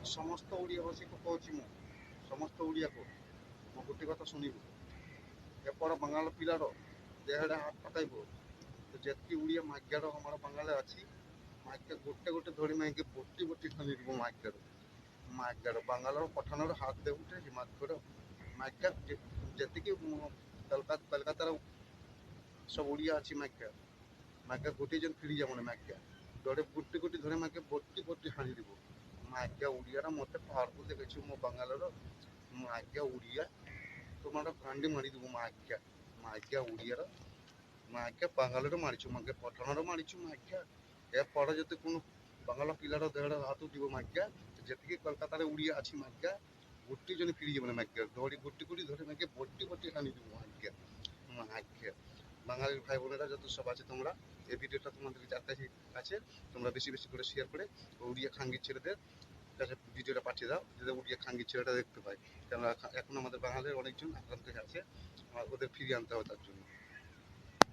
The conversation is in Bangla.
ସମସ୍ତ ଓଡ଼ିଆଭାଷୀକୁ କହୁଛି ମୁଁ, ସମସ୍ତ ଓଡ଼ିଆକୁ ମୋ ଗୋଟେ କଥା ଶୁଣିବୁ। ଏପଟ ବାଙ୍ଗାଳ ପିଲାର ଦେହରେ ହାତ ପକାଇବ ତ ଯେତିକି ଓଡ଼ିଆ ମାଗ୍ୟାର ଆମର ବାଙ୍ଗାଳରେ ଅଛି ମାଗ୍ୟା ଗୋଟେ ଗୋଟେ ଧରି ମାଇକି ବୋଟି ବୋଟି ଠାନିদিব ମାଗ୍ୟାର ବାଙ୍ଗାଳର ପଠାଣର ହାତ ଦେଉଟେ ମାଗ୍ୟର ମାଗ୍ୟା ଯେତିକି କଲକାତାର সব উড়িয়া আছে মাইকা মাইকা গোটে জন ফিরি যাব না মাইকা ধরে গুটি গুটি ধরে মাইকে বটি বটি হানি দিব মাইকা উড়িয়ারা মতে পাওয়ারফুল দেখেছি মো বাঙালর মাইকা উড়িয়া তোমার ভান্ডি মারি দেবো মাইকা উড়িয়ার মাইকা বাঙালর মারিছু মাইকে পঠাণর মারিছু মাইকা এরপরে যদি কোনো বাঙাল পিলার দেহরে হাত দিব মাইকা যেতিকি কলকাতার উড়িয়া আছে মাইকা গোটি জন ফিরি যাব না মাইকা ধরে গুটি গুটি ধরে মাইকে বটি বটি হানি দিব মাইকা মাইকা বাঙালির ভাই বোনেরা যত সব আছে তোমরা এই ভিডিওটা তোমাদের কাছে তোমরা বেশি বেশি করে শেয়ার করে উড়িয়া খাঙ্গির ছেলেদের কাছে ভিডিওটা পাঠিয়ে দাও যাতে উড়িয়া খাঙ্গির ছেলেটা দেখতে পায়। কেননা এখন আমাদের বাঙালির অনেকজন আক্রান্ত হয়ে আছে, ওদের ফিরিয়ে আনতে হবে তার জন্য।